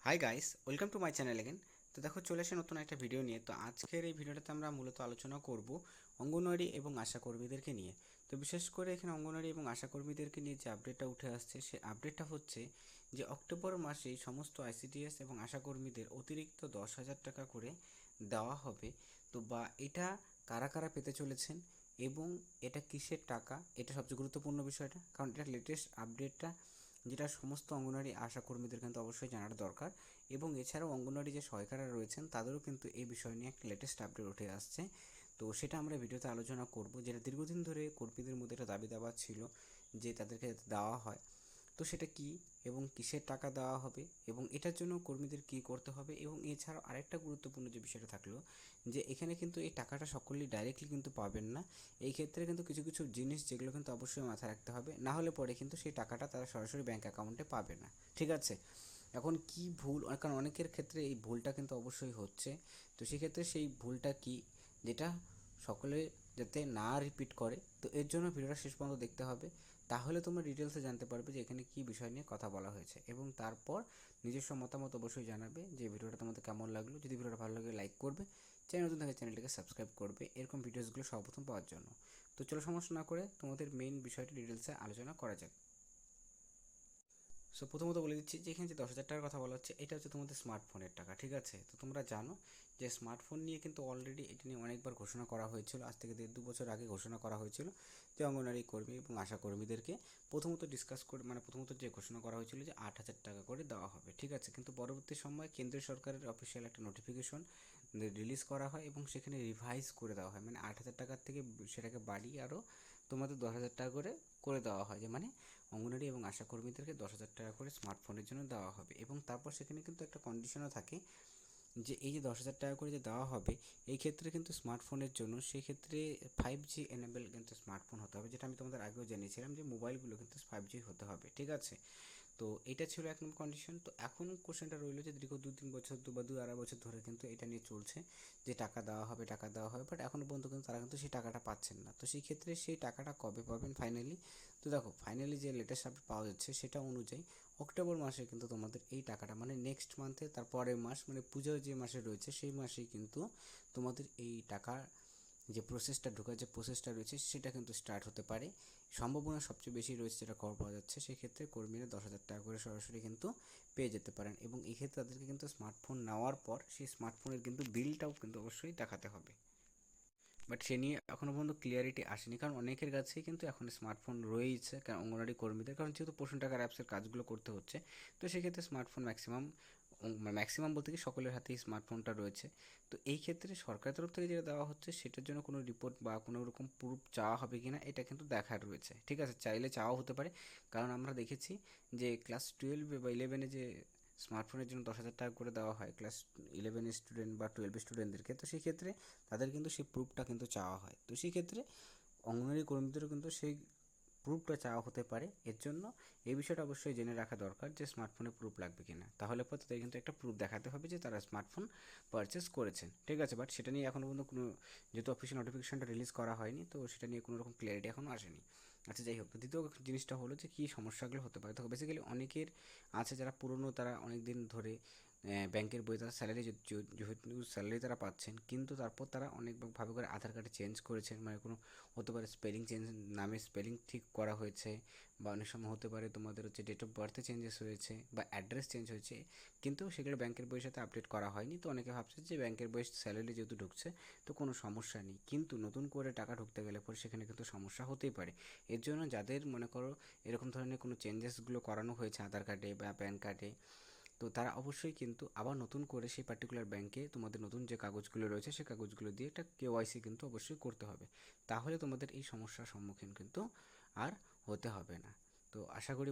Hi guys, welcome to my channel again. তো দেখো, চলে এসে নতুন একটা ভিডিও নিয়ে। তো আজকের এই ভিডিওটাতে আমরা মূলত আলোচনা করব অঙ্গনওয়াড়ি এবং আশাকর্মীদেরকে নিয়ে। তো বিশেষ করে এখানে অঙ্গনওয়াড়ি এবং আশাকর্মীদেরকে নিয়ে যে আপডেটটা উঠে আসছে, সেই আপডেটটা হচ্ছে যে অক্টোবর মাসেই সমস্ত আইসিডিএস এবং আশাকর্মীদের অতিরিক্ত 10,000 টাকা করে দেওয়া হবে। তো এটা কারা কারা পেতে চলেছেন এবং এটা কিসের টাকা, এটা সবচেয়ে গুরুত্বপূর্ণ বিষয়টা, কারণ এটা লেটেস্ট আপডেটটা, যেটা সমস্ত অঙ্গনওয়াড়ি আশাকর্মীদের কিন্তু অবশ্যই জানার দরকার। এবং এছাড়াও অঙ্গনওয়াড়ি যে সহায়িকারা রয়েছেন তাদেরও কিন্তু এই বিষয় নিয়ে একটা লেটেস্ট আপডেট উঠে আসছে। তো সেটা আমরা ভিডিওতে আলোচনা করব, যেটা দীর্ঘদিন ধরে কর্মীদের মধ্যে একটা দাবি দাওয়া ছিল যে তাদেরকে যাতে দেওয়া হয়। তো সেটা কি এবং কিসের টাকা দেওয়া হবে এবং এটার জন্য কর্মীদের কী করতে হবে, এবং এছাড়াও আরেকটা গুরুত্বপূর্ণ যে বিষয়টা থাকলো, যে এখানে কিন্তু এই টাকাটা সকলেই ডাইরেক্টলি কিন্তু পাবেন না। এই ক্ষেত্রে কিন্তু কিছু কিছু জিনিস যেগুলো কিন্তু অবশ্যই মাথায় রাখতে হবে, না হলে পরে কিন্তু সেই টাকাটা তারা সরাসরি ব্যাঙ্ক অ্যাকাউন্টে পাবে না। ঠিক আছে? এখন কি ভুল, কারণ অনেকের ক্ষেত্রে এই ভুলটা কিন্তু অবশ্যই হচ্ছে। তো সেক্ষেত্রে সেই ভুলটা কি, যেটা সকলে যাতে না রিপিট করে, তো এর জন্য ভিডিওটা শেষ পর্যন্ত দেখতে হবে। তাহলে তোমরা ডিটেলসে জানতে পারবে যে এখানে কী বিষয় নিয়ে কথা বলা হয়েছে, এবং তারপর নিজস্ব মতামত অবশ্যই জানাবে যে ভিডিওটা তোমাদের কেমন লাগলো। যদি ভিডিওটা ভালো লাগে লাইক করবে, চ্যানেল নতুন থাকে চ্যানেলটিকে সাবস্ক্রাইব করবে এরকম ভিডিওসগুলো সর্বপ্রথম পাওয়ার জন্য। তো চলো, সমস্যা না করে তোমাদের মেইন বিষয়টি ডিটেলসে আলোচনা করা যাক। সো প্রথমত বলে দিচ্ছি যে এখানে যে 10,000 টাকার কথা বলা হচ্ছে, এটা হচ্ছে তোমাদের স্মার্টফোনের টাকা। ঠিক আছে? তো তোমরা জানো যে স্মার্টফোন নিয়ে কিন্তু অলরেডি এটা নিয়ে অনেকবার ঘোষণা করা হয়েছিল, আজ থেকে 1.5-2 বছর আগে ঘোষণা করা হয়েছিল যে অঙ্গনওয়াড়ি কর্মী এবং আশা কর্মীদেরকে প্রথমত ডিসকাস করে, প্রথমত যে ঘোষণা করা হয়েছিল যে 8,000 টাকা করে দেওয়া হবে। ঠিক আছে? কিন্তু পরবর্তী সময় কেন্দ্রীয় সরকারের অফিসিয়াল একটা নোটিফিকেশন রিলিজ করা হয় এবং সেখানে রিভাইজ করে দেওয়া হয়, 8,000 টাকার থেকে সেটাকে বাড়িয়ে আরও তোমাদের 10,000 টাকা করে করে দেওয়া হয়, যে অঙ্গনওয়াড়ি এবং আশাকর্মীদেরকে 10,000 টাকা করে স্মার্টফোনের জন্য দেওয়া হবে। এবং তারপর সেখানে কিন্তু একটা কন্ডিশনও থাকে যে এই যে 10,000 টাকা করে যে দেওয়া হবে, এই ক্ষেত্রে কিন্তু স্মার্টফোনের জন্য সেক্ষেত্রে 5G এনেবেল কিন্তু স্মার্টফোন হতে হবে, যেটা আমি তোমাদের আগেও জানিয়েছিলাম যে মোবাইলগুলো কিন্তু 5G হতে হবে। ঠিক আছে? তো এটা ছিল এক নম্বর কন্ডিশন। তো এখন কোশ্চেনটা রইলো যে দীর্ঘ 2-3 বছর, 2 বা 2.5 বছর ধরে কিন্তু এটা নিয়ে চলছে যে টাকা দেওয়া হবে, টাকা দেওয়া হবে, বাট এখনও পর্যন্ত কিন্তু তারা কিন্তু সেই টাকাটা পাচ্ছেন না। তো সেই ক্ষেত্রে সেই টাকাটা কবে পাবেন ফাইনালি? তো দেখো, ফাইনালি যে লেটেস্ট আপডেট পাওয়া যাচ্ছে সেটা অনুযায়ী অক্টোবর মাসে কিন্তু তোমাদের এই টাকাটা, নেক্সট মান্থে, তার পরের মাস, পুজোর যে মাসে রয়েছে সেই মাসেই কিন্তু তোমাদের এই টাকা যে প্রসেসটা, ঢোকার যে প্রসেসটা রয়েছে সেটা কিন্তু স্টার্ট হতে পারে। সম্ভাবনা সবচেয়ে বেশি রয়েছে যেটা খবর পাওয়া যাচ্ছে, সেক্ষেত্রে কর্মীরা 10,000 টাকা করে সরাসরি কিন্তু পেয়ে যেতে পারেন। এবং এক্ষেত্রে তাদেরকে কিন্তু স্মার্টফোন নেওয়ার পর সেই স্মার্টফোনের কিন্তু বিলটাও কিন্তু অবশ্যই দেখাতে হবে। বাট সে নিয়ে এখনও পর্যন্ত ক্লিয়ারিটি আসেনি, কারণ অনেকের কাছেই কিন্তু এখন স্মার্টফোন রয়েছে, কারণ অঙ্গনওয়াড়ি কর্মীদের, কারণ যেহেতু পোষণ টাকার অ্যাপসের কাজগুলো করতে হচ্ছে, তো সেক্ষেত্রে স্মার্টফোন ম্যাক্সিমাম, ম্যাক্সিমাম বলতে কি সকলের হাতেই স্মার্টফোনটা রয়েছে। তো এই ক্ষেত্রে সরকারের তরফ থেকে যেটা দেওয়া হচ্ছে সেটার জন্য কোনো রিপোর্ট বা কোনো রকম প্রুফ চাওয়া হবে কি না, এটা কিন্তু দেখার রয়েছে। ঠিক আছে? চাইলে চাওয়াও হতে পারে, কারণ আমরা দেখেছি যে ক্লাস 12 বা 11-এ যে স্মার্টফোনের জন্য 10,000 টাকা করে দেওয়া হয় ক্লাস 11 স্টুডেন্ট বা 12 স্টুডেন্টদেরকে, তো সেই ক্ষেত্রে তাদের কিন্তু সেই প্রুফটা কিন্তু চাওয়া হয়। তো সেই ক্ষেত্রে অঙ্গনওয়াড়ি কর্মীদেরও কিন্তু সেই প্রুফটা চাওয়া হতে পারে। এর জন্য এই বিষয়টা অবশ্যই জেনে রাখা দরকার যে স্মার্টফোনে প্রুফ লাগবে কিনা, তাহলে পর তাদের কিন্তু একটা প্রুফ দেখাতে হবে যে তারা স্মার্টফোন পারচেস করেছেন। ঠিক আছে? বাট সেটা নিয়ে এখনও পর্যন্ত কোনো, যেহেতু অফিসিয়াল নোটিফিকেশনটা রিলিজ করা হয়নি, তো সেটা নিয়ে কোনো রকম ক্লিয়ারিটি এখনও আসেনি। আচ্ছা, যাই হোক, তো দ্বিতীয় জিনিসটা হলো যে কী সমস্যাগুলো হতে পারে। তো বেসিক্যালি অনেকের আছে যারা পুরনো, তারা অনেক দিন ধরে ব্যাংকের বই, তারা স্যালারি, যেহেতু স্যালারি তারা পাচ্ছেন, কিন্তু তারপর তারা অনেকভাবে করে আধার কার্ডে চেঞ্জ করেছেন, কোনো হতে পারে স্পেলিং চেঞ্জ, নামে স্পেলিং ঠিক করা হয়েছে, বা অনেক সময় হতে পারে তোমাদের হচ্ছে ডেট অফ বার্থে চেঞ্জেস হয়েছে বা অ্যাড্রেস চেঞ্জ হয়েছে, কিন্তু সেগুলো ব্যাংকের বইয়ের সাথে আপডেট করা হয়নি। তো অনেকে ভাবছে যে ব্যাংকের বইয়ের স্যালারি যেহেতু ঢুকছে তো কোনো সমস্যা নেই, কিন্তু নতুন করে টাকা ঢুকতে গেলে পরে সেখানে কিন্তু সমস্যা হতেই পারে। এর জন্য যাদের মনে করো এরকম ধরনের কোনো চেঞ্জেসগুলো করানো হয়েছে আধার কার্ডে বা প্যান কার্ডে, তো তারা অবশ্যই কিন্তু আবার নতুন করে সেই পার্টিকুলার ব্যাংকে তোমাদের নতুন যে কাগজগুলো রয়েছে সেই কাগজগুলো দিয়ে একটা কেওয়াইসি কিন্তু অবশ্যই করতে হবে। তাহলে তোমাদের এই সমস্যার সম্মুখীন কিন্তু আর হতে হবে না। তো আশা করি